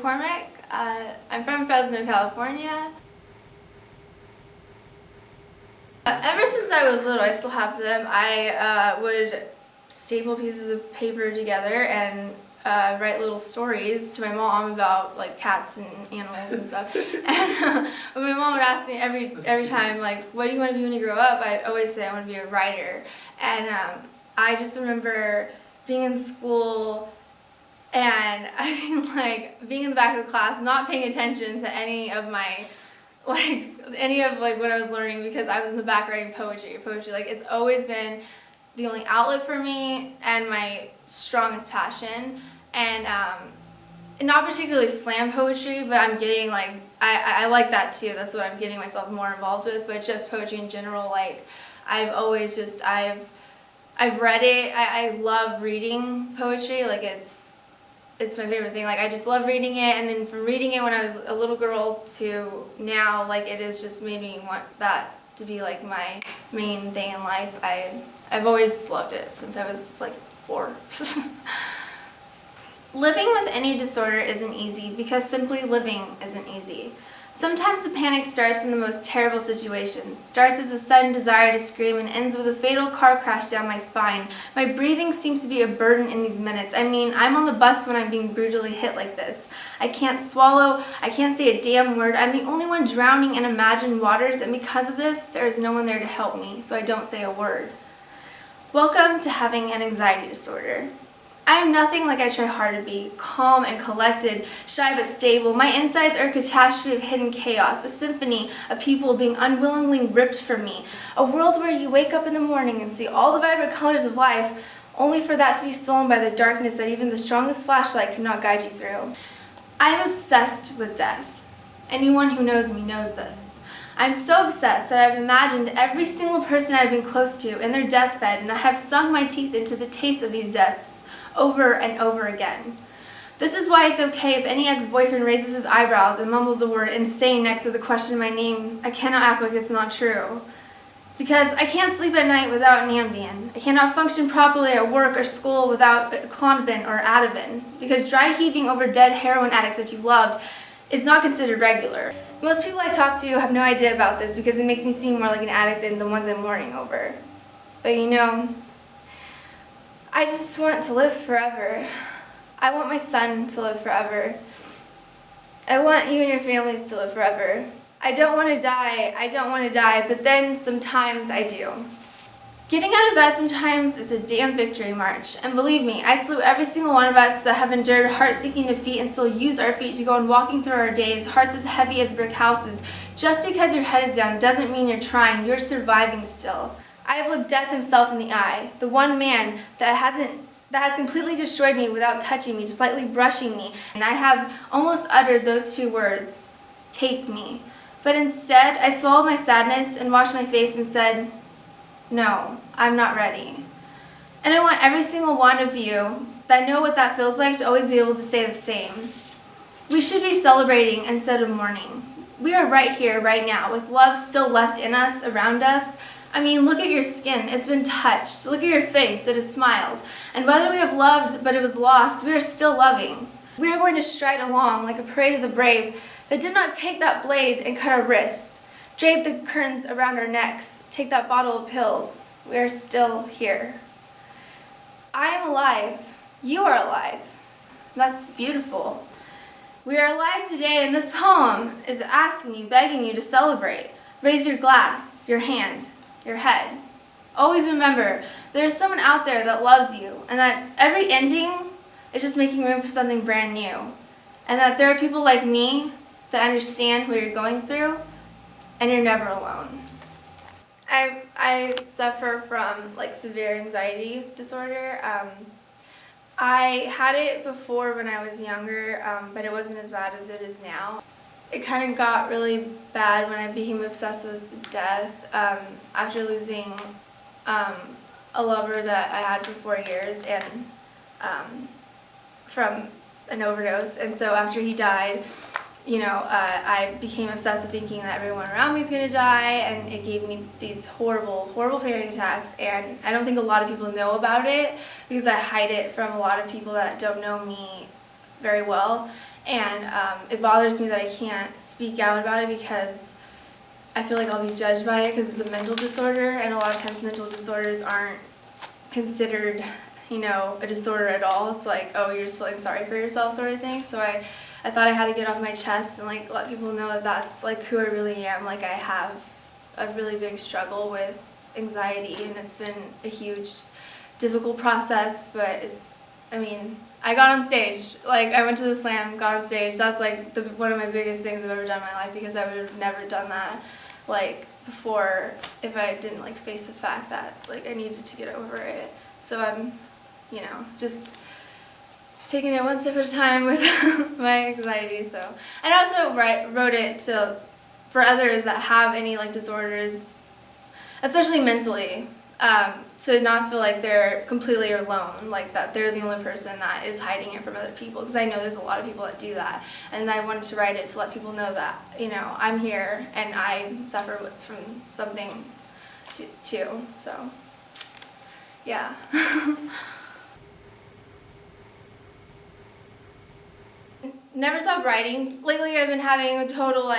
McCormick. I'm from Fresno, California. Ever since I was little, I still have them. I would staple pieces of paper together and write little stories to my mom about like cats and animals and stuff. And when my mom would ask me every time, like, what do you want to be when you grow up? I'd always say I want to be a writer. And I just remember being in school and I mean, like, being in the back of the class, not paying attention to any of my, what I was learning because I was in the back writing poetry. Like, it's always been the only outlet for me and my strongest passion. And not particularly slam poetry, but I'm getting, like, I like that too. That's what I'm getting myself more involved with, but just poetry in general, like, I've always just, I've read it. I love reading poetry. Like, it's my favorite thing. Like, I just love reading it, and then from reading it when I was a little girl to now, like, it has just made me want that to be, like, my main thing in life. I've always loved it since I was, like, 4. Living with any disorder isn't easy because simply living isn't easy. Sometimes the panic starts in the most terrible situations, starts as a sudden desire to scream and ends with a fatal car crash down my spine. My breathing seems to be a burden in these minutes. I mean, I'm on the bus when I'm being brutally hit like this. I can't swallow, I can't say a damn word. I'm the only one drowning in imagined waters, and because of this, there is no one there to help me, so I don't say a word. Welcome to having an anxiety disorder. I am nothing like I try hard to be, calm and collected, shy but stable. My insides are a catastrophe of hidden chaos, a symphony of people being unwillingly ripped from me, a world where you wake up in the morning and see all the vibrant colors of life, only for that to be stolen by the darkness that even the strongest flashlight cannot guide you through. I am obsessed with death. Anyone who knows me knows this. I'm so obsessed that I've imagined every single person I've been close to in their deathbed, and I have sunk my teeth into the taste of these deaths over and over again. This is why it's okay if any ex-boyfriend raises his eyebrows and mumbles the word insane next to the question of my name. I cannot act like it's not true. Because I can't sleep at night without Ambien. I cannot function properly at work or school without Klonopin or Ativan. Because dry heaving over dead heroin addicts that you loved is not considered regular. Most people I talk to have no idea about this because it makes me seem more like an addict than the ones I'm mourning over. But you know, I just want to live forever. I want my son to live forever. I want you and your families to live forever. I don't want to die, but then sometimes I do. Getting out of bed sometimes is a damn victory march, and believe me, I salute every single one of us that have endured heart-sinking defeat and still use our feet to go on walking through our days, hearts as heavy as brick houses. Just because your head is down doesn't mean you're trying, you're surviving still. I have looked death himself in the eye, the one man that has completely destroyed me without touching me, just lightly brushing me, and I have almost uttered those 2 words, take me. But instead, I swallowed my sadness and washed my face and said, no, I'm not ready. And I want every single one of you that know what that feels like to always be able to say the same. We should be celebrating instead of mourning. We are right here, right now, with love still left in us, around us. I mean, look at your skin, it's been touched. Look at your face, it has smiled. And whether we have loved but it was lost, we are still loving. We are going to stride along like a parade of the brave that did not take that blade and cut our wrists, drape the curtains around our necks, take that bottle of pills. We are still here. I am alive. You are alive. That's beautiful. We are alive today, and this poem is asking you, begging you to celebrate. Raise your glass, your hand, your head. Always remember, there is someone out there that loves you, and that every ending is just making room for something brand new. And that there are people like me that understand what you're going through, and you're never alone. I suffer from like severe anxiety disorder. I had it before when I was younger, but it wasn't as bad as it is now. It kind of got really bad when I became obsessed with death after losing a lover that I had for 4 years and from an overdose. And so after he died, I became obsessed with thinking that everyone around me is going to die, and it gave me these horrible, horrible panic attacks. And I don't think a lot of people know about it because I hide it from a lot of people that don't know me very well. And it bothers me that I can't speak out about it because I feel like I'll be judged by it because it's a mental disorder, and a lot of times mental disorders aren't considered, a disorder at all. It's like, oh, you're just feeling sorry for yourself sort of thing. So I thought I had to get off my chest and like let people know that that's like who I really am. Like I have a really big struggle with anxiety, and it's been a huge, difficult process, but I got on stage. Like, I went to the slam, got on stage. That's like one of my biggest things I've ever done in my life, because I would have never done that like before if I didn't like face the fact that like I needed to get over it. So I'm, just taking it one step at a time with my anxiety. So, and I also wrote it for others that have any like disorders, especially mentally. To not feel like they're completely alone, like that they're the only person that is hiding it from other people, because I know there's a lot of people that do that, and I wanted to write it to let people know that, I'm here and I suffer from something too, so, yeah. Never stop writing. Lately I've been having a total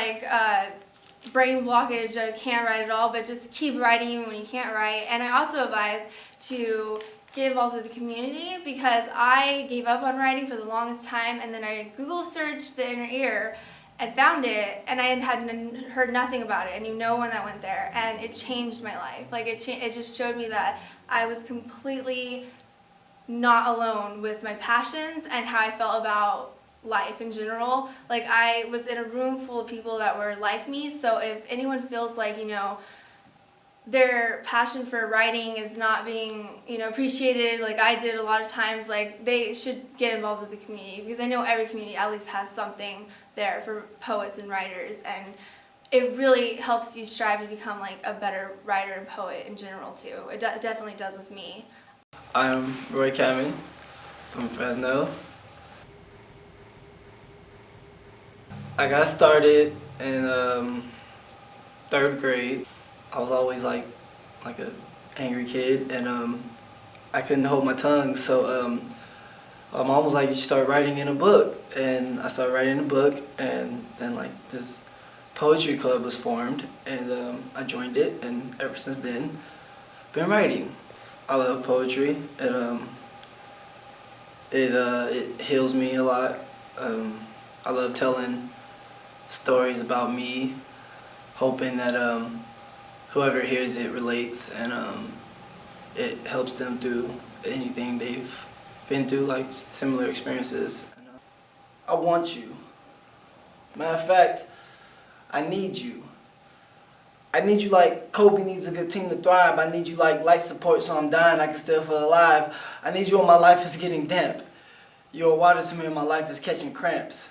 brain blockage. I can't write at all, but just keep writing even when you can't write. And I also advise to get involved with the community, because I gave up on writing for the longest time, and then I Google searched the inner ear and found it, and I had heard nothing about it. I knew no one that went there, and it changed my life. Like it just showed me that I was completely not alone with my passions and how I felt about life in general. Like I was in a room full of people that were like me, so if anyone feels like, their passion for writing is not being, appreciated like I did a lot of times, like they should get involved with the community, because I know every community at least has something there for poets and writers, and it really helps you strive to become like a better writer and poet in general too. It definitely does with me. I'm Roy Cammon from Fresno. I got started in 3rd grade. I was always like an angry kid, and I couldn't hold my tongue. So my mom was like, "You should start writing in a book," and I started writing in a book. And then like this poetry club was formed, and I joined it, and ever since then, been writing. I love poetry. It heals me a lot. I love telling stories about me, hoping that whoever hears it relates, and it helps them through anything they've been through, like similar experiences. I want you. Matter of fact, I need you. I need you like Kobe needs a good team to thrive. I need you like life support so I'm dying, I can still feel alive. I need you when my life is getting damp. You're water to me when my life is catching cramps.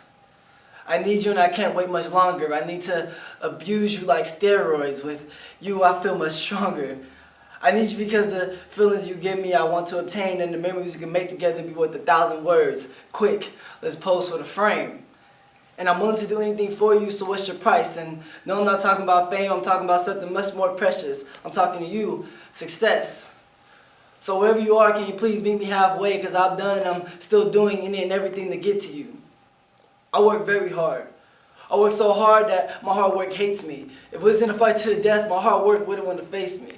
I need you and I can't wait much longer. I need to abuse you like steroids. With you I feel much stronger. I need you because the feelings you give me I want to obtain, and the memories we can make together be worth 1,000 words. Quick, let's pose for the frame. And I'm willing to do anything for you, so what's your price? And no, I'm not talking about fame, I'm talking about something much more precious. I'm talking to you, success. So wherever you are, can you please meet me halfway? Because I've done and I'm still doing any and everything to get to you. I work very hard. I work so hard that my hard work hates me. If it was in a fight to the death, my hard work wouldn't want to face me.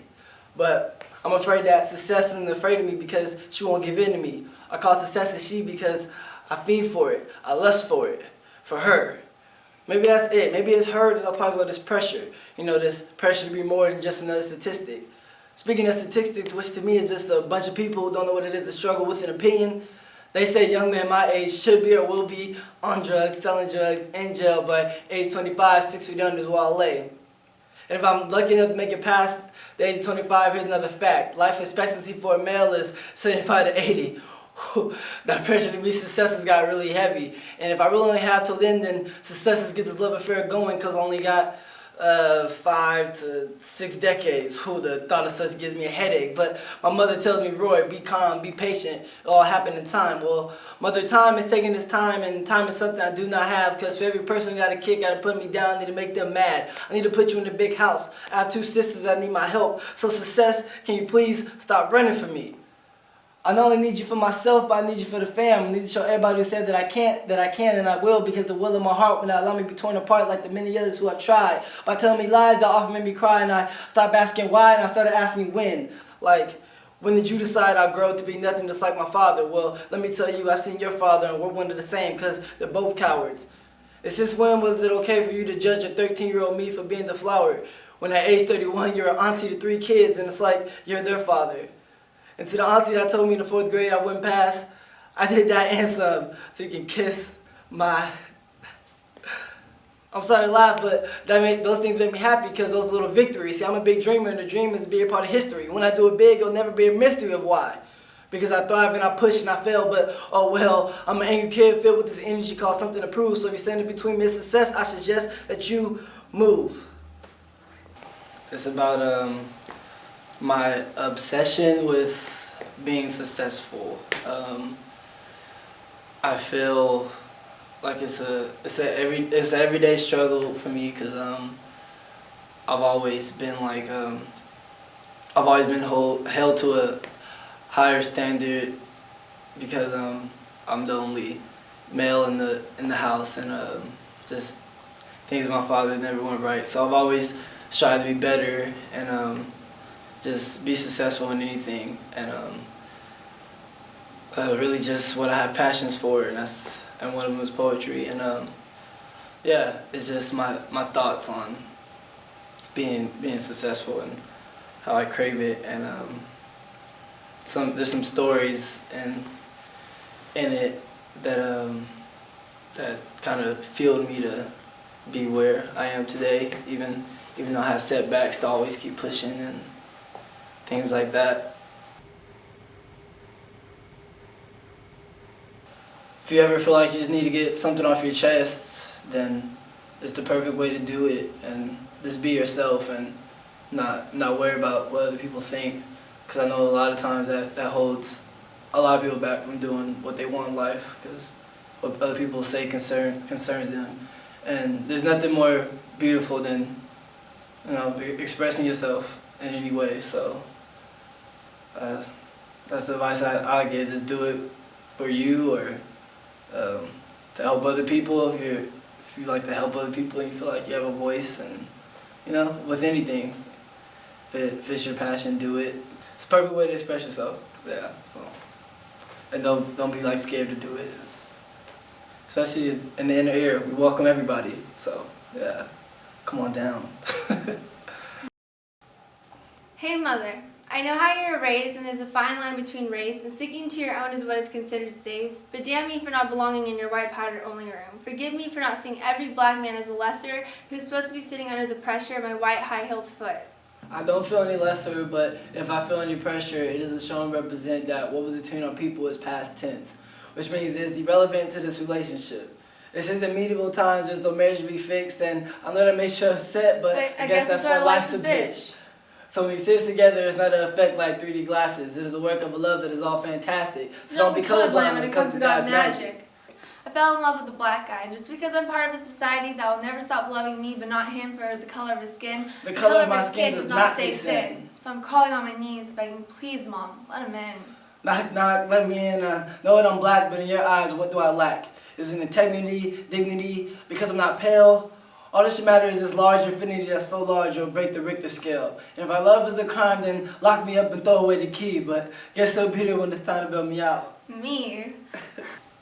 But I'm afraid that success isn't afraid of me because she won't give in to me. I call success a she because I feed for it. I lust for it. For her. Maybe that's it. Maybe it's her that applies all this pressure. This pressure to be more than just another statistic. Speaking of statistics, which to me is just a bunch of people who don't know what it is to struggle with an opinion. They say young men my age should be or will be on drugs, selling drugs, in jail, but age 25, 6 feet under is where I'll lay. And if I'm lucky enough to make it past the age of 25, here's another fact. Life expectancy for a male is 75 to 80. That pressure to be successes got really heavy. And if I really only have till then successes get this love affair going, because I only got 5 to 6 decades. The thought of such gives me a headache. But my mother tells me, Roy, be calm, be patient. It all happened in time. Well, Mother, time is taking its time, and time is something I do not have, because for every person who got a kick, got to put me down, I need to make them mad. I need to put you in a big house. I have 2 sisters that need my help. So success, can you please stop running from me? I not only need you for myself, but I need you for the fam. I need to show everybody who said that I can and I will, because the will of my heart will not allow me to be torn apart like the many others who have tried. By telling me lies that often made me cry, and I stopped asking why, and I started asking when. Like, when did you decide I'll grow to be nothing just like my father? Well, let me tell you, I've seen your father, and we're one of the same, because they're both cowards. And since when was it okay for you to judge a 13-year-old me for being deflowered, when at age 31 you're an auntie to 3 kids, and it's like you're their father? And to the auntie that told me in the 4th grade I wouldn't pass, I did that and some, so you can kiss my... I'm sorry to laugh, but those things make me happy, because those little victories. See, I'm a big dreamer, and the dream is to be a part of history. When I do it big, it'll never be a mystery of why. Because I thrive and I push and I fail, but oh well, I'm an angry kid filled with this energy called something to prove. So if you're standing between me and success, I suggest that you move. It's about my obsession with being successful. I feel like it's an everyday struggle for me, because I've always been held to a higher standard, because I'm the only male in the house, and just things my father never went right. So I've always tried to be better and just be successful in anything, and really just what I have passions for, and one of them is poetry, and yeah, it's just my thoughts on being successful and how I crave it, and there's some stories in it that kind of fueled me to be where I am today, even though I have setbacks, to always keep pushing and things like that. If you ever feel like you just need to get something off your chest, then it's the perfect way to do it, and just be yourself and not worry about what other people think, because I know a lot of times that holds a lot of people back from doing what they want in life, because what other people say concerns them. And there's nothing more beautiful than, expressing yourself in any way. So that's the advice I give. Just do it for you, or to help other people. If you like to help other people and you feel like you have a voice, and with anything, if it's your passion, do it. It's a perfect way to express yourself. Yeah. So, and don't be scared to do it. Especially in the inner ear, we welcome everybody. So yeah, come on down. Hey mother, I know how you're raised, and there's a fine line between race, and sticking to your own is what is considered safe, but damn me for not belonging in your white powder only room. Forgive me for not seeing every black man as a lesser who's supposed to be sitting under the pressure of my white high-heeled foot. I don't feel any lesser, but if I feel any pressure, it is a show and represent that what was between our people is past tense, which means it's irrelevant to this relationship. It says in medieval times there's no marriage to be fixed, and I know that makes you upset, but I guess that's why life's a bitch. So when we sit together, it's not an effect like 3D glasses. It is a work of a love that is all fantastic. So don't be colorblind when it comes to God's magic. I fell in love with a black guy, and just because I'm part of a society that will never stop loving me but not him for the color of his skin, the color of my skin does not say sin. So I'm crawling on my knees, begging, please, Mom, let him in. Knock, knock, let me in. Know that I'm black, but in your eyes, what do I lack? Is it integrity, dignity, because I'm not pale? All that should matter is this large infinity that's so large it'll break the Richter scale. And if our love is a crime, then lock me up and throw away the key. But guess so be there when it's time to bail me out. Me?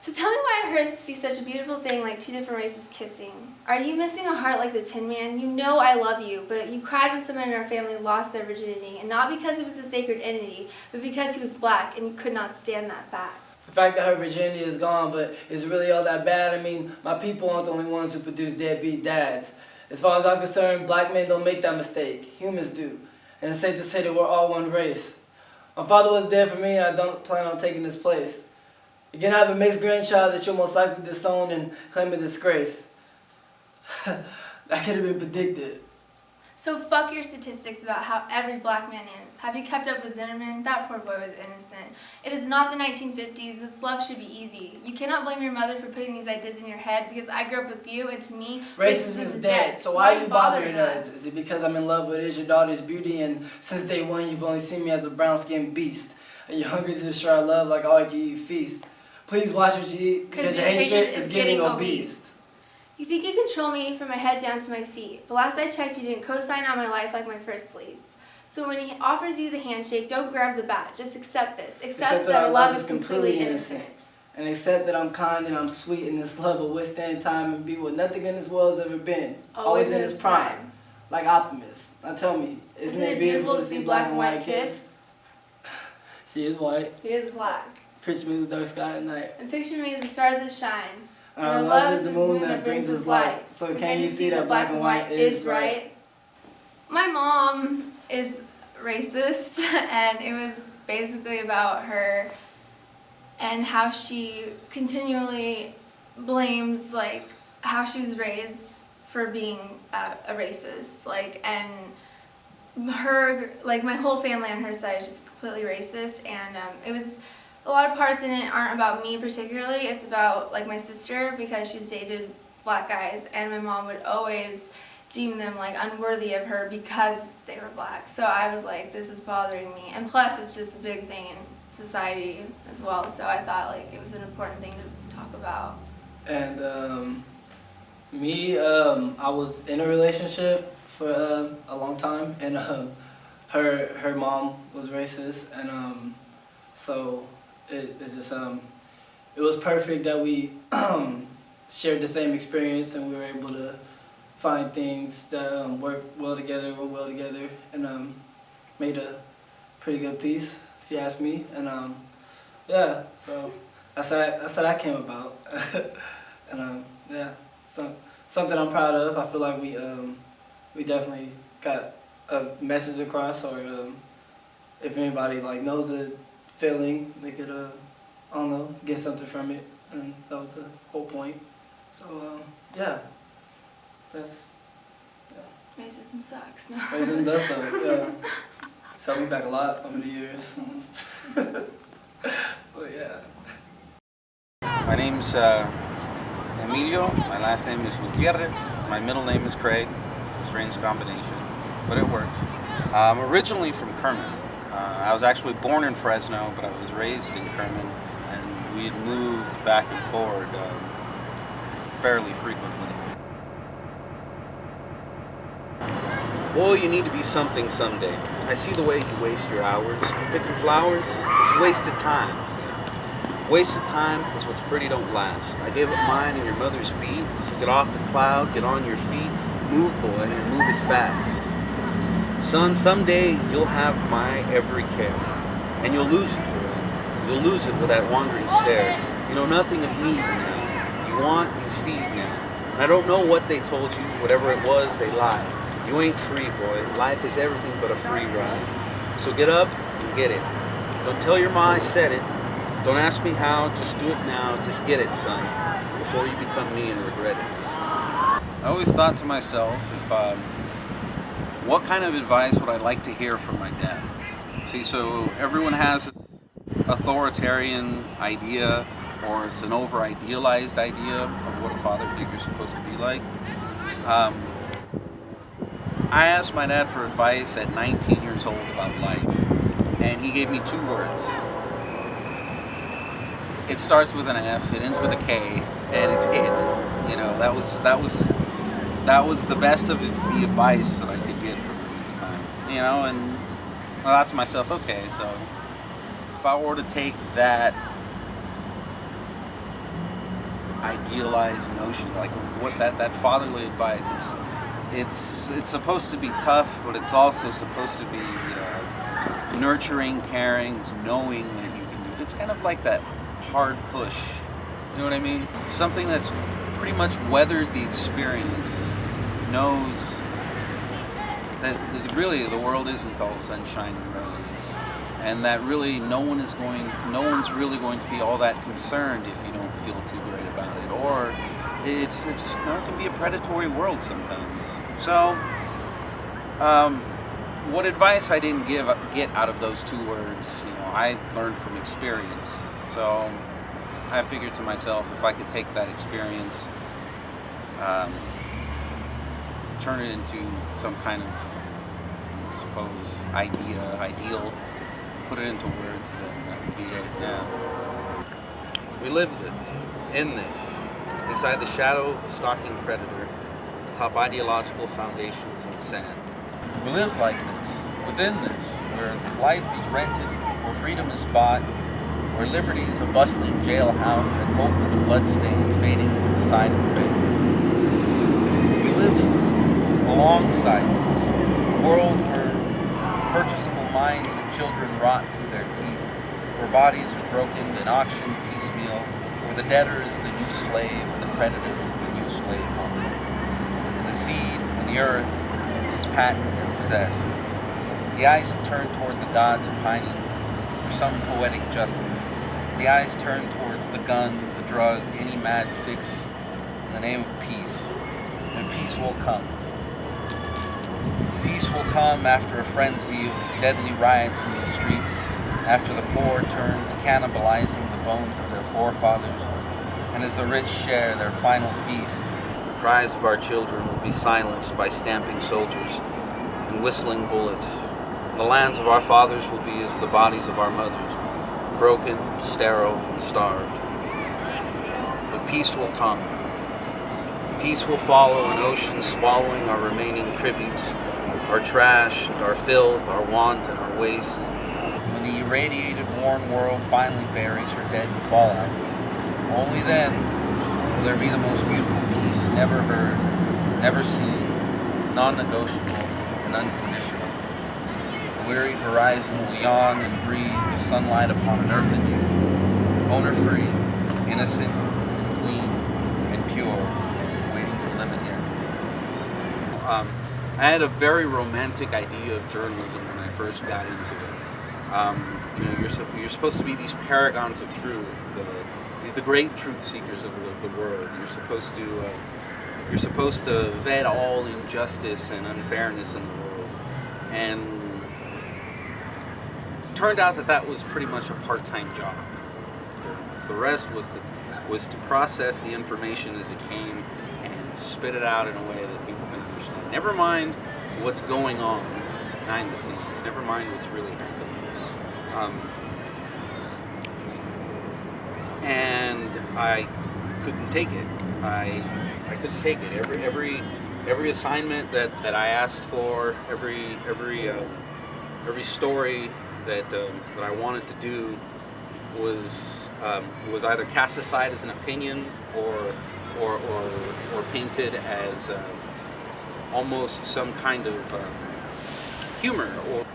So tell me why it hurts to see such a beautiful thing like two different races kissing. Are you missing a heart like the Tin Man? You know I love you, but you cried when someone in our family lost their virginity, and not because it was a sacred entity, but because he was black and you could not stand that fact. The fact that her virginity is gone, but is really all that bad? I mean, my people aren't the only ones who produce deadbeat dads. As far as I'm concerned, black men don't make that mistake. Humans do. And it's safe to say that we're all one race. My father was dead for me, and I don't plan on taking his place. Again, I have a mixed grandchild that you'll most likely disown and claim a disgrace. That could have been predicted. So fuck your statistics about how every black man is. Have you kept up with Zinnerman? That poor boy was innocent. It is not the 1950s. This love should be easy. You cannot blame your mother for putting these ideas in your head, because I grew up with you, and to me, racism is dead. So why are you bothering us? Is it because I'm in love with your daughter's beauty, and since day one you've only seen me as a brown-skinned beast? and you're hungry to destroy our love like all you eat feast. Please watch what you eat, because your hatred is getting obese. You think you control me from my head down to my feet, but last I checked you didn't co-sign on my life like my first lease. So when he offers you the handshake, don't grab the bat, just accept this. Accept that our love is completely innocent. And accept that I'm kind and I'm sweet, and this love will withstand time and be what nothing in this world has ever been. Always in its prime. Like Optimus. Now tell me, isn't it beautiful to see black and white kiss? She is white. He is black. Picture me as dark sky at night. And picture me as the stars that shine. And our love is the moon that brings us light. So can you see that black and white is right? My mom is racist, and it was basically about her and how she continually blames like how she was raised for being a racist, like, and her, like, my whole family on her side is just completely racist, and it was, a lot of parts in it aren't about me particularly, it's about like my sister, because she's dated black guys, and my mom would always deem them like unworthy of her because they were black. So I was like, this is bothering me, and plus it's just a big thing in society as well, so I thought like it was an important thing to talk about. And I was in a relationship for a long time, and her mom was racist, and so it just it was perfect that we shared the same experience, and we were able to find things that work well together, and made a pretty good piece, if you ask me. And yeah, so that's how that came about. And yeah, something I'm proud of. I feel like we definitely got a message across, or if anybody like knows a feeling, they could I don't know, get something from it, and that was the whole point. So yeah. That's, yeah. Racism sucks. No. Racism does suck, yeah. It's helped me back a lot over the years. So yeah. My name's Emilio. My last name is Gutierrez. My middle name is Craig. It's a strange combination, but it works. I'm originally from Kerman. I was actually born in Fresno, but I was raised in Kerman, and we had moved back and forward fairly frequently. Boy, you need to be something someday. I see the way you waste your hours picking flowers. It's wasted time. Wasted time is what's pretty don't last. I gave up mine and your mother's beat. So get off the cloud, get on your feet, move, boy, and move it fast. Son, someday you'll have my every care, and you'll lose it, boy. You'll lose it with that wandering stare. You know nothing of need now. You want, you feed now. And I don't know what they told you. Whatever it was, they lied. You ain't free, boy. Life is everything but a free ride. So get up and get it. Don't tell your ma I said it. Don't ask me how, just do it now. Just get it, son, before you become me and regret it. I always thought to myself, what kind of advice would I like to hear from my dad? See, so everyone has this authoritarian idea, or it's an over-idealized idea of what a father figure is supposed to be like. I asked my dad for advice at 19 years old about life, and he gave me 2 words. It starts with an F, it ends with a K, and it's it. You know, that was the best of the advice that I could get from him at the time. You know, and I thought to myself, okay, so if I were to take that idealized notion, like what that fatherly advice, it's supposed to be tough, but it's also supposed to be nurturing, caring, it's knowing that you can do it. It's kind of like that hard push, you know what I mean? Something that's pretty much weathered the experience, knows that really the world isn't all sunshine and roses, and that really no one's really going to be all that concerned if you don't feel too great about it, or it can be a predatory world sometimes. So, what advice I didn't get out of those 2 words, you know, I learned from experience. So, I figured to myself, if I could take that experience, turn it into some kind of, I suppose, ideal, put it into words, then that would be it. Yeah. We live this, in this, inside the shadow of a stalking predator, atop ideological foundations in sand. We live like this, within this, where life is rented, where freedom is bought, where liberty is a bustling jailhouse and hope is a bloodstain fading into the side of the bay. We live through this, alongside this, a world where purchasable minds of children rot through their teeth, where bodies are broken and auctioned piecemeal, where the debtor is the new slave and the creditor is the new slave holder. And the seed and the earth is patent and possessed. The eyes turn toward the gods pining for some poetic justice. The eyes turn towards the gun, the drug, any mad fix in the name of peace. And peace will come. Peace will come after a frenzy of deadly riots in the streets, after the poor turn to cannibalizing the bones of their forefathers, and as the rich share their final feast. The cries of our children will be silenced by stamping soldiers and whistling bullets. The lands of our fathers will be as the bodies of our mothers, broken, sterile, and starved. But peace will come. Peace will follow an ocean swallowing our remaining tributes, our trash, and our filth, our want, and our waste. When the irradiated, worn world finally buries her dead in fallout, only then will there be the most beautiful peace never heard, never seen, non-negotiable, and unconditional. The weary horizon will yawn and breathe with sunlight upon an earth anew, owner-free, innocent, and clean, and pure, waiting to live again. I had a very romantic idea of journalism when I first got into it. You're supposed to be these paragons of truth, the great truth seekers of the world. You're supposed to vet all injustice and unfairness in the world, and it turned out that was pretty much a part-time job as a journalist. The rest was to process the information as it came and spit it out in a way that people can understand. Never mind what's going on behind the scenes. Never mind what's really happening. And I couldn't take it. I couldn't take it. Every assignment that I asked for, every story that I wanted to do was either cast aside as an opinion or painted as almost some kind of humor. Or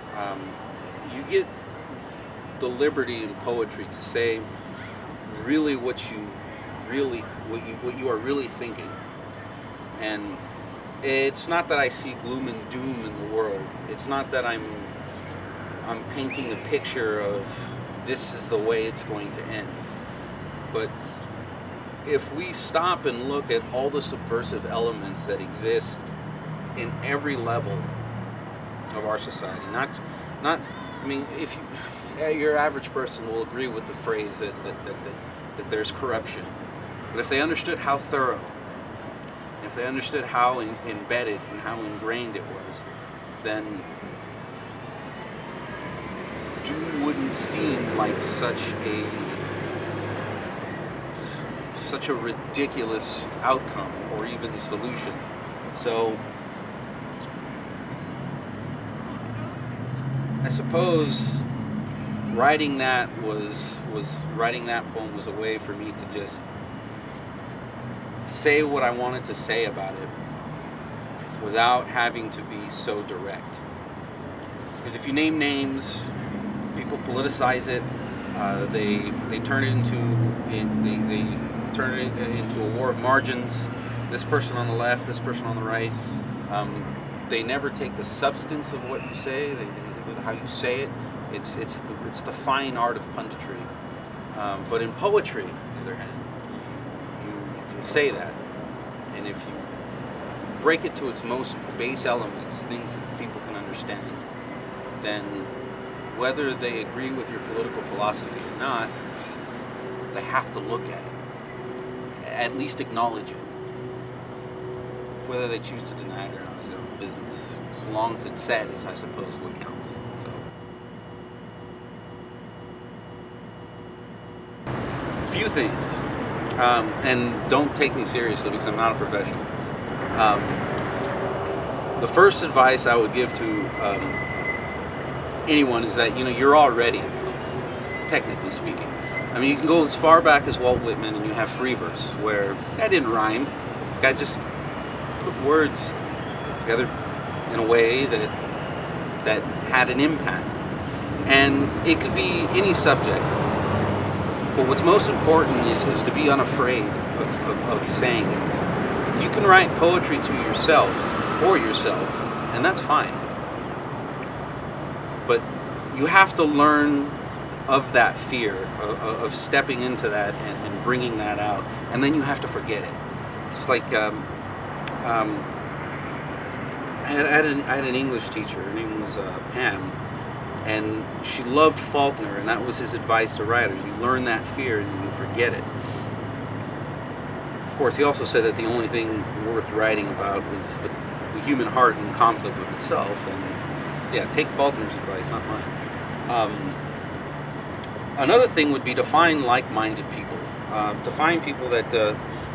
you get the liberty in poetry to say really what you are really thinking. And it's not that I see gloom and doom in the world. It's not that I'm painting a picture of this is the way it's going to end. But if we stop and look at all the subversive elements that exist in every level of our society, your average person will agree with the phrase that there's corruption. But if they understood how thorough, if they understood how embedded and how ingrained it was, then doom wouldn't seem like such a ridiculous outcome or even solution. So I suppose writing that poem was a way for me to just say what I wanted to say about it without having to be so direct. Because if you name names, people politicize it. They turn it into a war of margins. This person on the left, this person on the right. They never take the substance of what you say. How you say it. It's the fine art of punditry. But in poetry, on the other hand, you can say that, and if you break it to its most base elements, things that people can understand, then whether they agree with your political philosophy or not, they have to look at it, at least acknowledge it. Whether they choose to deny it or not is their own business. So long as it's said is, I suppose, what counts. So. few things, and don't take me seriously because I'm not a professional. The first advice I would give to anyone is that you're already, technically speaking. I mean, you can go as far back as Walt Whitman, and you have free verse, where the guy didn't rhyme. The guy just put words together in a way that had an impact. And it could be any subject. But what's most important is to be unafraid of saying it. You can write poetry to yourself, for yourself, and that's fine. But you have to learn of that fear, of stepping into that and bringing that out, and then you have to forget it. It's like I had an English teacher. Her name was Pam, and she loved Faulkner, and that was his advice to writers. You learn that fear and you forget it. Of course, he also said that the only thing worth writing about was the human heart in conflict with itself. And yeah, take Faulkner's advice, not mine. Another thing would be to find like-minded people, to find people that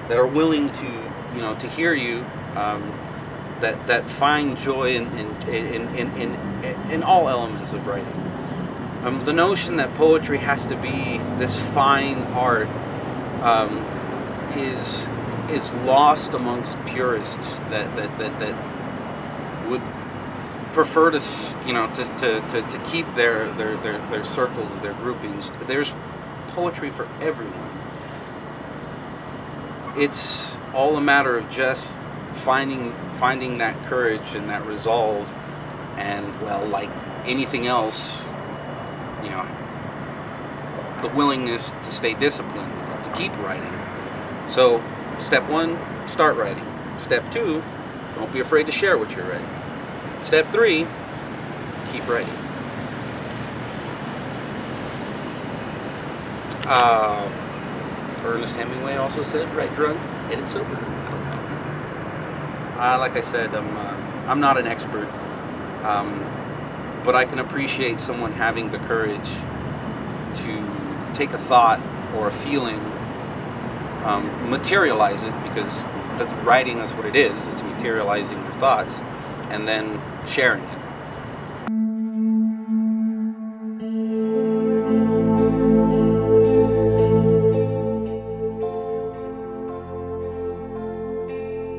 are willing to hear you, that find joy in all elements of writing. The notion that poetry has to be this fine art is lost amongst purists that would prefer to keep their circles, their groupings. There's poetry for everyone. It's all a matter of just finding that courage and that resolve, and well, like anything else, the willingness to stay disciplined, to keep writing. So, step 1, start writing. Step 2, don't be afraid to share what you're writing. Step 3, keep writing. Ernest Hemingway also said, "Write drugged, edit sober." I don't know. Like I said, I'm not an expert, but I can appreciate someone having the courage to take a thought or a feeling, materialize it, because writing is what it is. It's materializing your thoughts, and then sharing it.